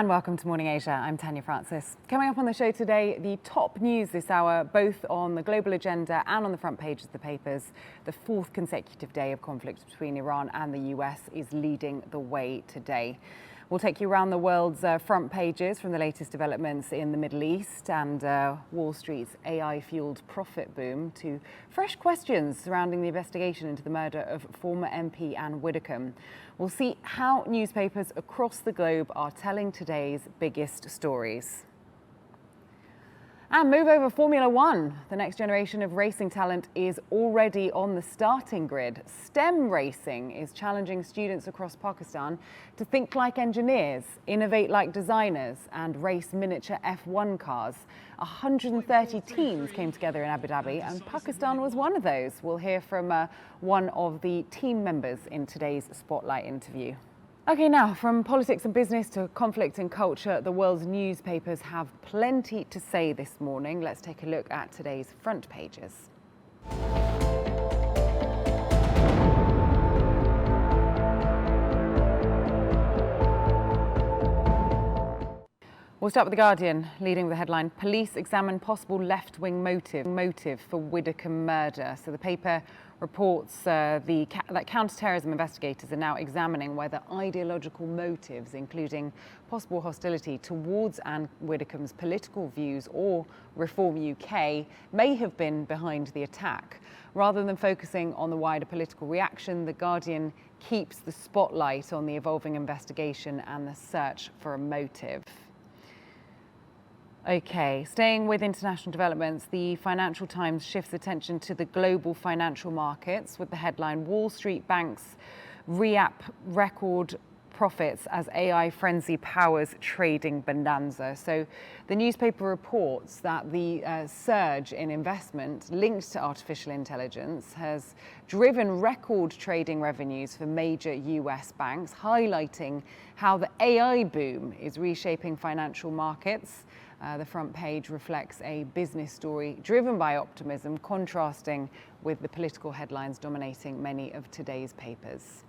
And welcome to Morning Asia. I'm Tanya Francis. Coming up on the show today, the top news this hour, both on the global agenda and on the front pages of the papers. The fourth consecutive day of conflict between Iran and the US is leading the way today. We'll take you around the world's front pages from the latest developments in the Middle East and Wall Street's AI-fueled profit boom to fresh questions surrounding the investigation into the murder of former MP Anne Widdecombe. We'll see how newspapers across the globe are telling today's biggest stories. And move over Formula One. The next generation of racing talent is already on the starting grid. STEM racing is challenging students across Pakistan to think like engineers, innovate like designers, and race miniature F1 cars. 130 teams came together in Abu Dhabi, and Pakistan was one of those. We'll hear from one of the team members in today's Spotlight interview. Okay, now from politics and business to conflict and culture, the world's newspapers have plenty to say this morning. Let's take a look at today's front pages. We'll start with The Guardian, leading with the headline, Police examine possible left-wing motive for Widdecombe murder. So the paper reports that counter-terrorism investigators are now examining whether ideological motives, including possible hostility towards Anne Widdecombe's political views or Reform UK, may have been behind the attack. Rather than focusing on the wider political reaction, The Guardian keeps the spotlight on the evolving investigation and the search for a motive. Okay, staying with international developments, the Financial Times shifts attention to the global financial markets with the headline, Wall Street banks record profits as AI frenzy powers trading bonanza. So the newspaper reports that the surge in investment linked to artificial intelligence has driven record trading revenues for major US banks, highlighting how the AI boom is reshaping financial markets. The front page reflects a business story driven by optimism, contrasting with the political headlines dominating many of today's papers.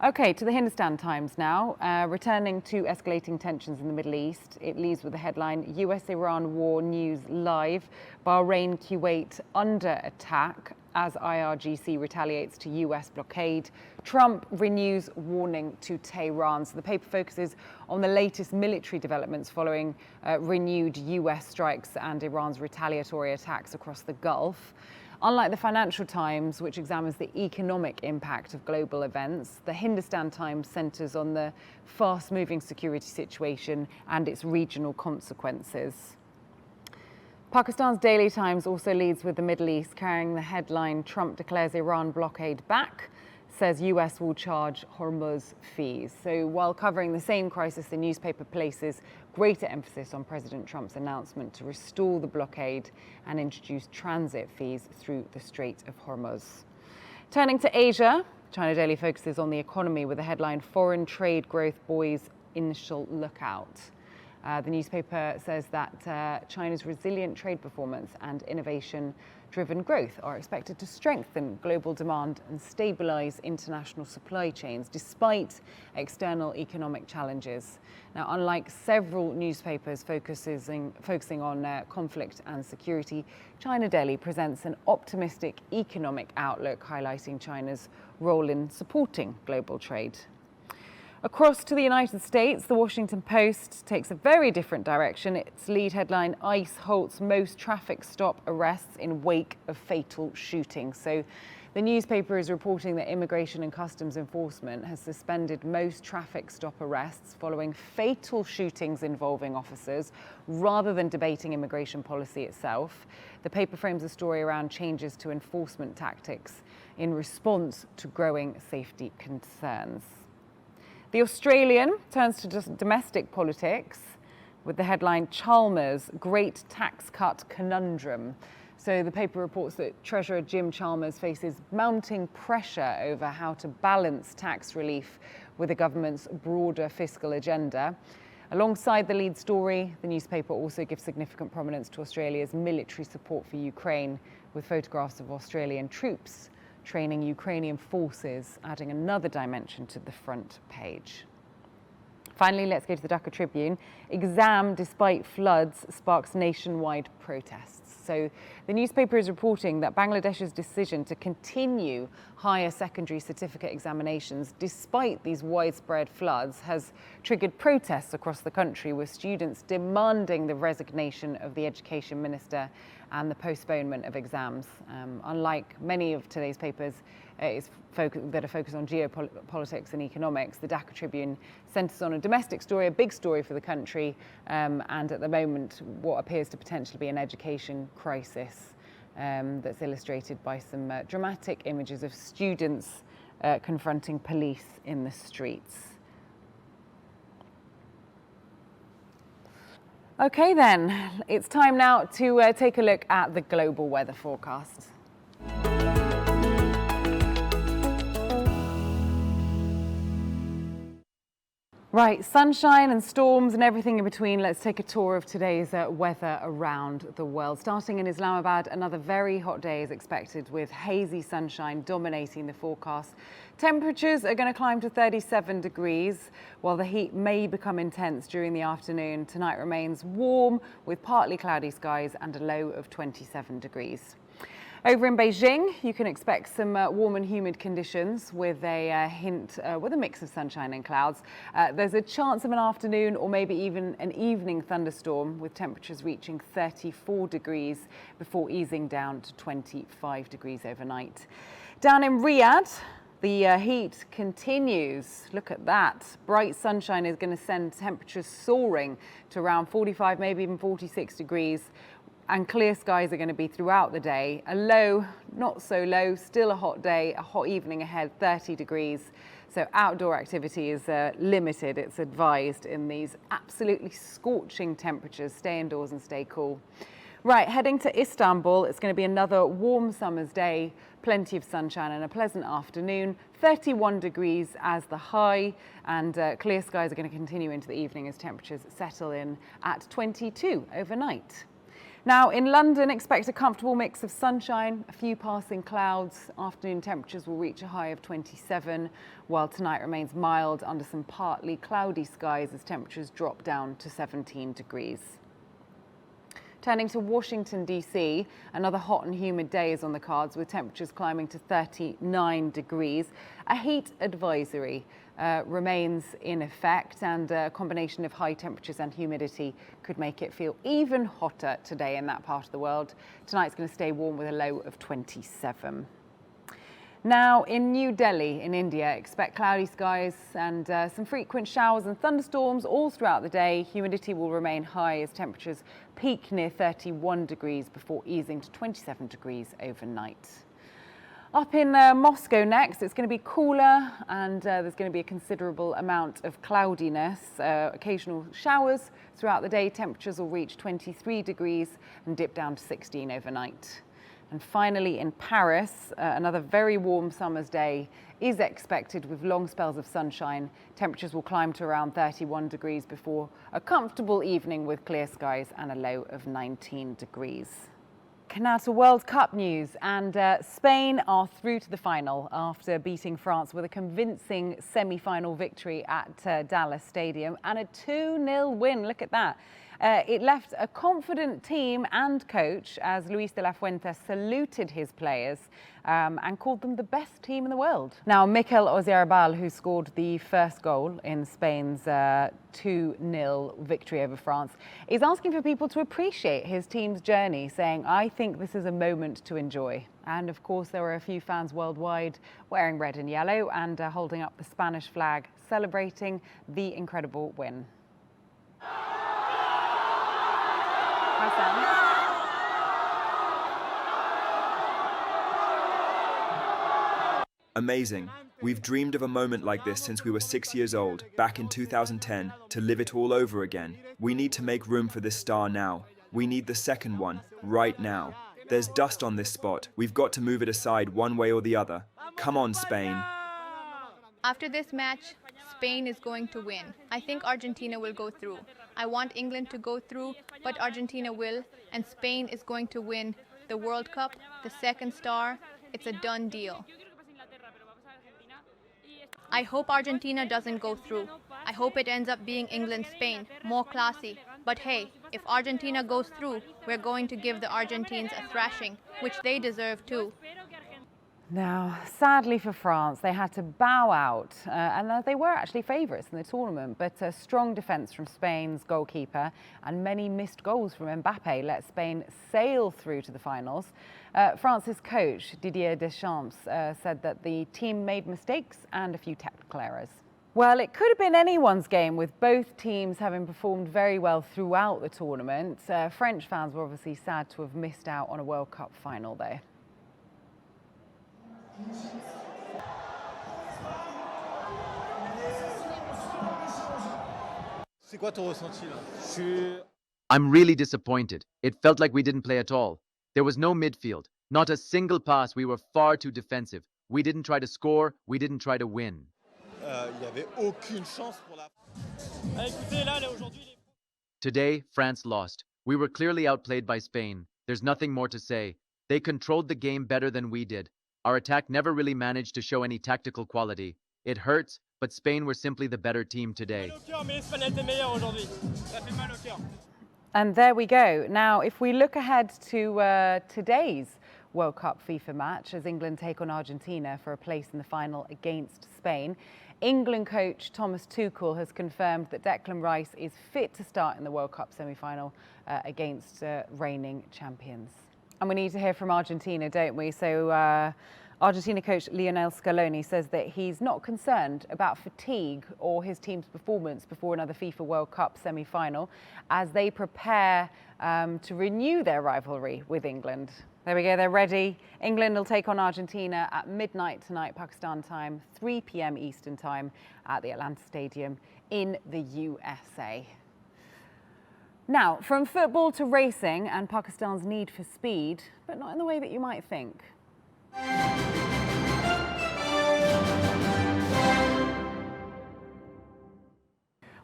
Okay, to the Hindustan Times now. Returning to escalating tensions in the Middle East, it leads with the headline, US-Iran war news live, Bahrain, Kuwait under attack as IRGC retaliates to US blockade. Trump renews warning to Tehran. So the paper focuses on the latest military developments following renewed US strikes and Iran's retaliatory attacks across the Gulf. Unlike the Financial Times, which examines the economic impact of global events, the Hindustan Times centres on the fast-moving security situation and its regional consequences. Pakistan's Daily Times also leads with the Middle East, carrying the headline, Trump declares Iran blockade back, says US will charge Hormuz fees. So while covering the same crisis, the newspaper places greater emphasis on President Trump's announcement to restore the blockade and introduce transit fees through the Strait of Hormuz. Turning to Asia, China Daily focuses on the economy with the headline, Foreign Trade Growth Buoys Initial Lookout. The newspaper says that China's resilient trade performance and innovation-driven growth are expected to strengthen global demand and stabilize international supply chains despite external economic challenges. Now, unlike several newspapers focusing on conflict and security, China Daily presents an optimistic economic outlook, highlighting China's role in supporting global trade. Across to the United States, the Washington Post takes a very different direction. Its lead headline, ICE halts most traffic stop arrests in wake of fatal shooting. So the newspaper is reporting that Immigration and Customs Enforcement has suspended most traffic stop arrests following fatal shootings involving officers, rather than debating immigration policy itself. The paper frames a story around changes to enforcement tactics in response to growing safety concerns. The Australian turns to just domestic politics with the headline, Chalmers, Great Tax Cut Conundrum. So the paper reports that Treasurer Jim Chalmers faces mounting pressure over how to balance tax relief with the government's broader fiscal agenda. Alongside the lead story, the newspaper also gives significant prominence to Australia's military support for Ukraine, with photographs of Australian troops training Ukrainian forces, adding another dimension to the front page. Finally, let's go to the Dhaka Tribune. Exam, despite floods, sparks nationwide protests. So the newspaper is reporting that Bangladesh's decision to continue higher secondary certificate examinations despite these widespread floods has triggered protests across the country, with students demanding the resignation of the education minister and the postponement of exams. Unlike many of today's papers that are focused on geopolitics and economics, the Dhaka Tribune centres on a domestic story, a big story for the country, and at the moment what appears to potentially be an education crisis that's illustrated by some dramatic images of students confronting police in the streets. Okay then, it's time now to take a look at the global weather forecast. Right, sunshine and storms and everything in between. Let's take a tour of today's weather around the world. Starting in Islamabad, another very hot day is expected with hazy sunshine dominating the forecast. Temperatures are going to climb to 37 degrees, while the heat may become intense during the afternoon. Tonight remains warm with partly cloudy skies and a low of 27 degrees. Over in Beijing, you can expect some warm and humid conditions with a mix of sunshine and clouds. There's a chance of an afternoon or maybe even an evening thunderstorm, with temperatures reaching 34 degrees before easing down to 25 degrees overnight. Down in Riyadh, the heat continues. Look at that. Bright sunshine is going to send temperatures soaring to around 45, maybe even 46 degrees. And clear skies are going to be throughout the day. A low, not so low, still a hot day, a hot evening ahead, 30 degrees. So outdoor activity is limited, it's advised, in these absolutely scorching temperatures. Stay indoors and stay cool. Right, heading to Istanbul, it's going to be another warm summer's day, plenty of sunshine and a pleasant afternoon. 31 degrees as the high, and clear skies are going to continue into the evening as temperatures settle in at 22 overnight. Now in London, expect a comfortable mix of sunshine, a few passing clouds. Afternoon temperatures will reach a high of 27, while tonight remains mild under some partly cloudy skies as temperatures drop down to 17 degrees. Turning to Washington, D.C., another hot and humid day is on the cards, with temperatures climbing to 39 degrees. A heat advisory remains in effect, and a combination of high temperatures and humidity could make it feel even hotter today in that part of the world. Tonight's going to stay warm with a low of 27. Now in New Delhi in India, expect cloudy skies and some frequent showers and thunderstorms all throughout the day. Humidity will remain high as temperatures peak near 31 degrees before easing to 27 degrees overnight. Up in Moscow next, it's going to be cooler, and there's going to be a considerable amount of cloudiness, occasional showers throughout the day. Temperatures will reach 23 degrees and dip down to 16 overnight. And finally in Paris, another very warm summer's day is expected with long spells of sunshine. Temperatures will climb to around 31 degrees before a comfortable evening with clear skies and a low of 19 degrees. Now to World Cup news, and Spain are through to the final after beating France with a convincing semi-final victory at Dallas Stadium and a 2-0 win. Look at that. It left a confident team and coach as Luis de la Fuente saluted his players and called them the best team in the world. Now, Mikel Oyarzabal, who scored the first goal in Spain's 2-0 victory over France, is asking for people to appreciate his team's journey, saying, "I think this is a moment to enjoy." And of course, there were a few fans worldwide wearing red and yellow and holding up the Spanish flag, celebrating the incredible win. Hi, Sam. Amazing. We've dreamed of a moment like this since we were 6 years old, back in 2010, to live it all over again. We need to make room for this star now. We need the second one, right now. There's dust on this spot. We've got to move it aside one way or the other. Come on, Spain. After this match, Spain is going to win. I think Argentina will go through. I want England to go through, but Argentina will, and Spain is going to win the World Cup, the second star. It's a done deal. I hope Argentina doesn't go through. I hope it ends up being England-Spain, more classy. But hey, if Argentina goes through, we're going to give the Argentines a thrashing, which they deserve too. Now, sadly for France, they had to bow out, and they were actually favourites in the tournament, but a strong defence from Spain's goalkeeper and many missed goals from Mbappe let Spain sail through to the finals. France's coach, Didier Deschamps, said that the team made mistakes and a few technical errors. Well, it could have been anyone's game with both teams having performed very well throughout the tournament. French fans were obviously sad to have missed out on a World Cup final, though. I'm really disappointed. It felt like we didn't play at all. There was no midfield, not a single pass. We were far too defensive. We didn't try to score, we didn't try to win. Today, France lost. We were clearly outplayed by Spain. There's nothing more to say. They controlled the game better than we did. Our attack never really managed to show any tactical quality. It hurts, but Spain were simply the better team today. And there we go. Now, if we look ahead to today's World Cup FIFA match as England take on Argentina for a place in the final against Spain, England coach Thomas Tuchel has confirmed that Declan Rice is fit to start in the World Cup semi-final against reigning champions. And we need to hear from Argentina, don't we? So Argentina coach Lionel Scaloni says that he's not concerned about fatigue or his team's performance before another FIFA World Cup semi-final as they prepare to renew their rivalry with England. There we go, they're ready. England will take on Argentina at midnight tonight, Pakistan time, 3 p.m. Eastern time at the Atlanta Stadium in the USA. Now, from football to racing and Pakistan's need for speed, but not in the way that you might think.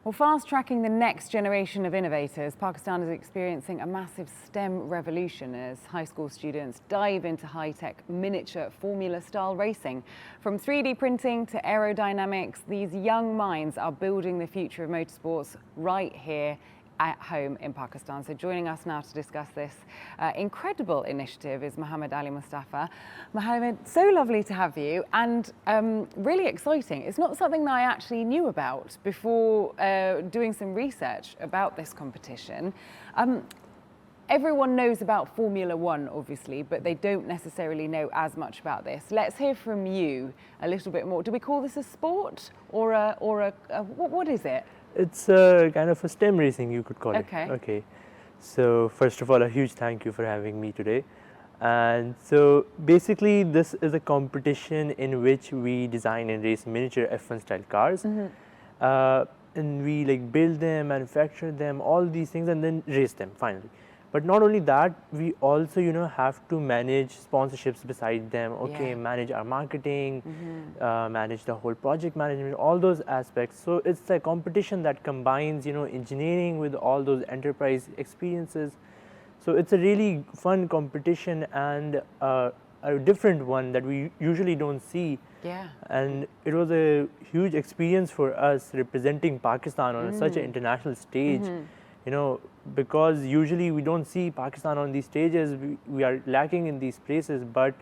Well, fast-tracking the next generation of innovators, Pakistan is experiencing a massive STEM revolution as high school students dive into high-tech miniature formula-style racing. From 3D printing to aerodynamics, these young minds are building the future of motorsports right here at home in Pakistan. So joining us now to discuss this incredible initiative is Muhammad Ali Mustafa. Muhammad, so lovely to have you, and really exciting. It's not something that I actually knew about before doing some research about this competition. Everyone knows about Formula One, obviously, but they don't necessarily know as much about this. Let's hear from you a little bit more. Do we call this a sport or what is it? It's a kind of a STEM racing, you could call it. Okay. So first of all, a huge thank you for having me today. And so basically this is a competition in which we design and race miniature F1 style cars. And we like build them, manufacture them, all these things, and then race them finally. But not only that, we also, have to manage sponsorships beside them, manage our marketing, manage the whole project management, all those aspects. So it's a competition that combines, engineering with all those enterprise experiences. So it's a really fun competition and a different one that we usually don't see. Yeah. And it was a huge experience for us representing Pakistan on such an international stage. Because usually we don't see Pakistan on these stages, we are lacking in these places, but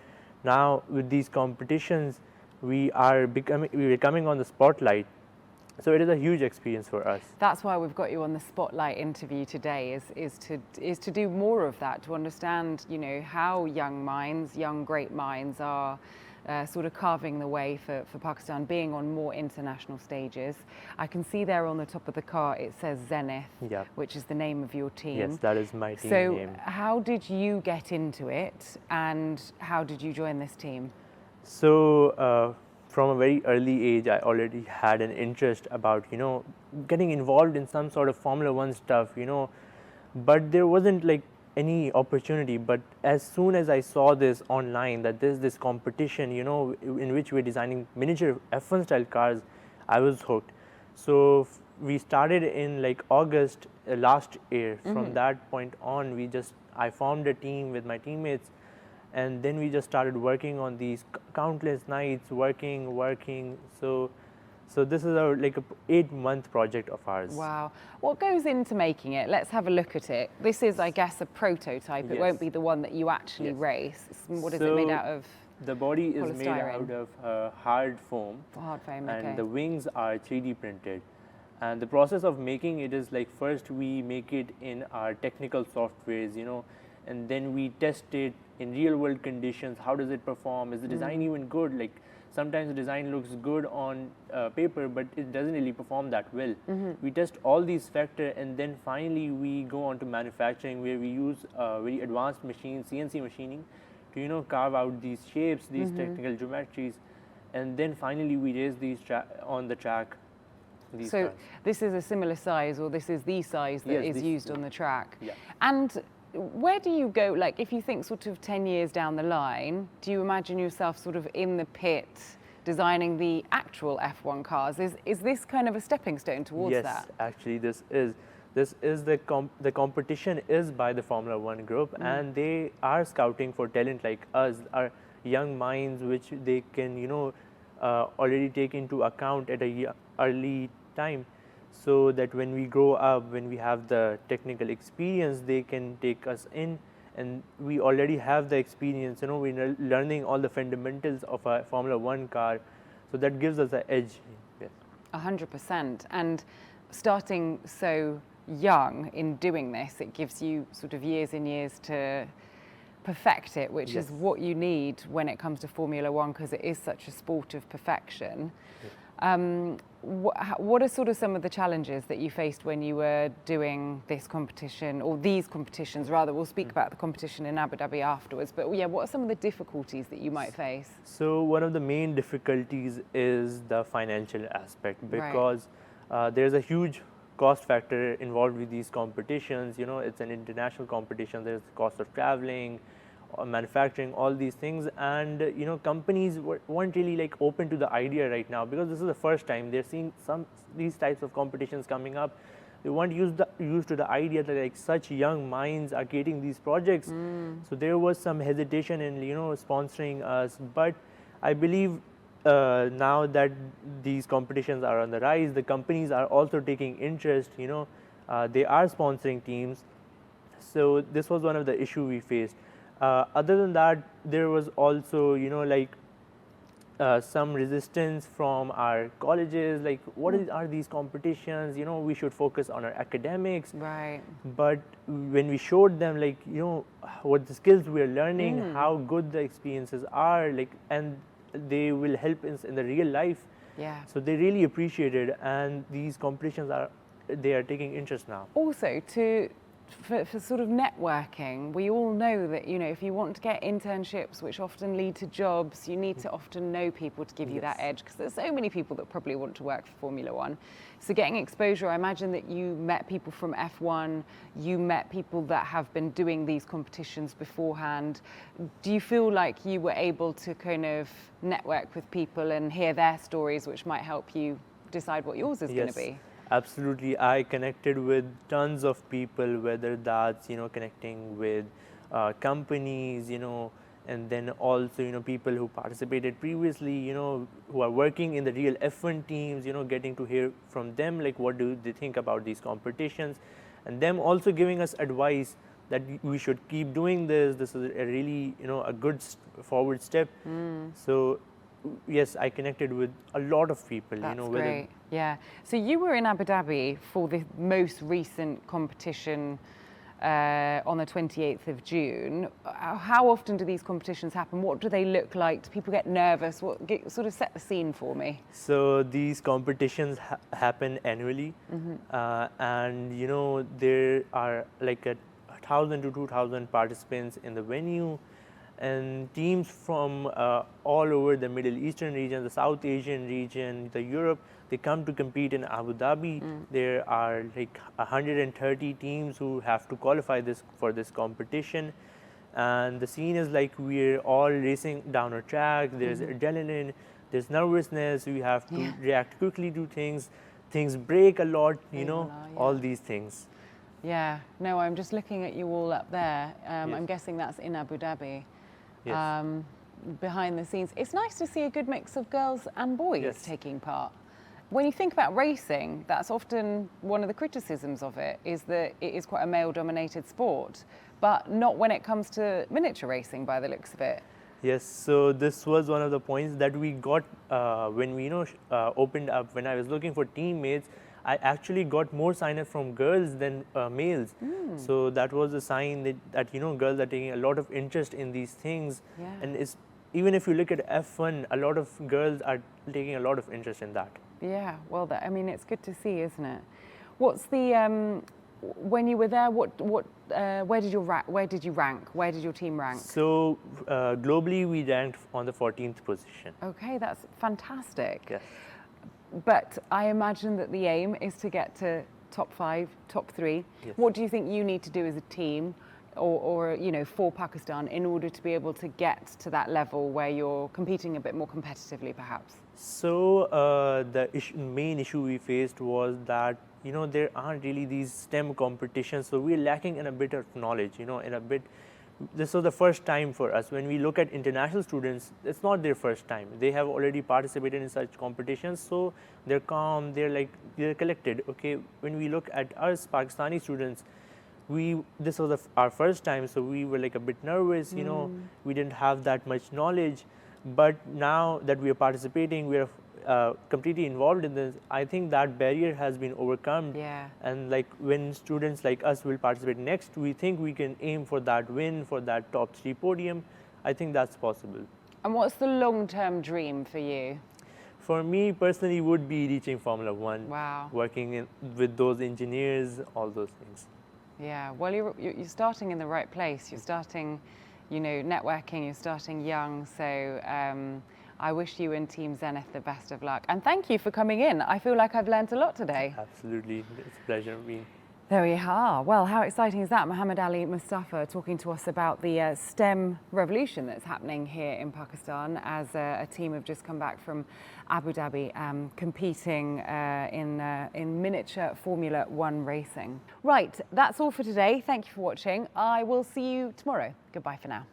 now with these competitions, we are coming on the spotlight. So it is a huge experience for us. That's why we've got you on the spotlight interview today, is to do more of that, to understand, how young minds, young great minds are sort of carving the way for Pakistan, being on more international stages. I can see there on the top of the car it says Zenith, which is the name of your team. Yes, that is my team name. So how did you get into it and how did you join this team? So from a very early age, I already had an interest about, getting involved in some sort of Formula One stuff, but there wasn't like any opportunity. But as soon as I saw this online, that there's this competition, in which we're designing miniature F1 style cars, I was hooked. So we started in like August last year. From that point on, I formed a team with my teammates, and then we just started working on these countless nights, working. So So this is our like a 8-month project of ours. Wow. What goes into making it? Let's have a look at it. This is, I guess, a prototype. It won't Yes. be the one that you actually Yes. race. What is it made out of? The body is made Polystyrene. out of hard foam, Hard foam, and okay. the wings are 3D printed. And the process of making it is like, first we make it in our technical softwares, and then we test it in real world conditions. How does it perform? Is the design even good? Like sometimes the design looks good on paper, but it doesn't really perform that well. We test all these factors, and then finally we go on to manufacturing, where we use very advanced machines, CNC machining, to carve out these shapes, these technical geometries, and then finally we raise these on the track. So this is a similar size, or this is the size that Yes, is used on the track. Yeah. And where do you go, like if you think sort of 10 years down the line, do you imagine yourself sort of in the pit designing the actual F1 cars? Is this kind of a stepping stone towards that? Yes, actually this is the competition is by the Formula One group, and they are scouting for talent like us, our young minds, which they can already take into account at a early time, so that when we grow up, when we have the technical experience, they can take us in, and we already have the experience. We're learning all the fundamentals of a Formula One car, so that gives us an edge. Yes. 100%. And starting so young in doing this, it gives you sort of years and years to perfect it, which is what you need when it comes to Formula One, because it is such a sport of perfection. What are sort of some of the challenges that you faced when you were doing this competition, or these competitions rather? We'll speak about the competition in Abu Dhabi afterwards, but yeah, what are some of the difficulties that you might face? So one of the main difficulties is the financial aspect, because there's a huge cost factor involved with these competitions. It's an international competition. There's the cost of traveling, manufacturing, all these things, and companies weren't really like open to the idea right now, because this is the first time they're seeing these types of competitions coming up. They weren't used to the idea that like such young minds are creating these projects. So there was some hesitation in sponsoring us, but I believe now that these competitions are on the rise, the companies are also taking interest. They are sponsoring teams. So this was one of the issues we faced. Other than that, there was also some resistance from our colleges, like are these competitions? We should focus on our academics. Right. But when we showed them what the skills we are learning, how good the experiences are, and they will help us in the real life. Yeah. So they really appreciated, and these competitions are taking interest now. Also, for sort of networking, we all know that if you want to get internships, which often lead to jobs, you need to often know people to give you that edge, because there's so many people that probably want to work for Formula One. So getting exposure, I imagine that you met people from F1, you met people that have been doing these competitions beforehand. Do you feel like you were able to kind of network with people and hear their stories, which might help you decide what yours is going to be? Absolutely. I connected with tons of people, whether that's connecting with companies, and then also people who participated previously, who are working in the real F1 teams, getting to hear from them, like what do they think about these competitions, and them also giving us advice that we should keep doing this. This is a really a good forward step. So yes, I connected with a lot of people. That's great. Yeah. So you were in Abu Dhabi for the most recent competition on the 28th of June. How often do these competitions happen? What do they look like? Do people get nervous? Sort of set the scene for me. So these competitions happen annually, and there are like 1,000 to 2,000 participants in the venue, and teams from all over the Middle Eastern region, the South Asian region, the Europe, they come to compete in Abu Dhabi. There are like 130 teams who have to qualify for this competition, and the scene is like we're all racing down a track. There's adrenaline, there's nervousness. We have to react quickly to things. Things break a lot, all these things. Yeah. No, I'm just looking at you all up there. I'm guessing that's in Abu Dhabi. Yes. Behind the scenes. It's nice to see a good mix of girls and boys taking part. When you think about racing, that's often one of the criticisms of it, is that it is quite a male-dominated sport, but not when it comes to miniature racing by the looks of it. Yes, so this was one of the points that we got when we opened up. When I was looking for teammates, I actually got more sign-up from girls than males. So that was a sign that girls are taking a lot of interest in these things. Yeah. And even if you look at F1, a lot of girls are taking a lot of interest in that. Yeah, well, I mean, it's good to see, isn't it? What's the when you were there? Where did you rank? Where did your team rank? So globally, we ranked on the 14th position. Okay, that's fantastic. Yes. But I imagine that the aim is to get to top 5, top 3. Yes. What do you think you need to do as a team, or for Pakistan, in order to be able to get to that level where you're competing a bit more competitively, perhaps? So the main issue we faced was that there aren't really these STEM competitions, so we're lacking in a bit of knowledge. This was the first time for us. When we look at international students, it's not their first time. They have already participated in such competitions, so they're calm, they're collected. Okay, when we look at us Pakistani students, this was our first time, so we were a bit nervous. We didn't have that much knowledge. But now that we are participating, we are completely involved in this. I think that barrier has been overcome. Yeah. And when students like us will participate next, we think we can aim for that win, for that top 3 podium. I think that's possible. And what's the long-term dream for you? For me personally, would be reaching Formula 1. Wow. Working with those engineers, all those things. Yeah, well, you're starting in the right place. You're starting, networking, you're starting young. So I wish you and Team Zenith the best of luck. And thank you for coming in. I feel like I've learned a lot today. Absolutely. It's a pleasure being. There we are. Well, how exciting is that? Muhammad Ali Mustafa talking to us about the STEM revolution that's happening here in Pakistan as a team have just come back from Abu Dhabi competing in miniature Formula 1 racing. Right, that's all for today. Thank you for watching. I will see you tomorrow. Goodbye for now.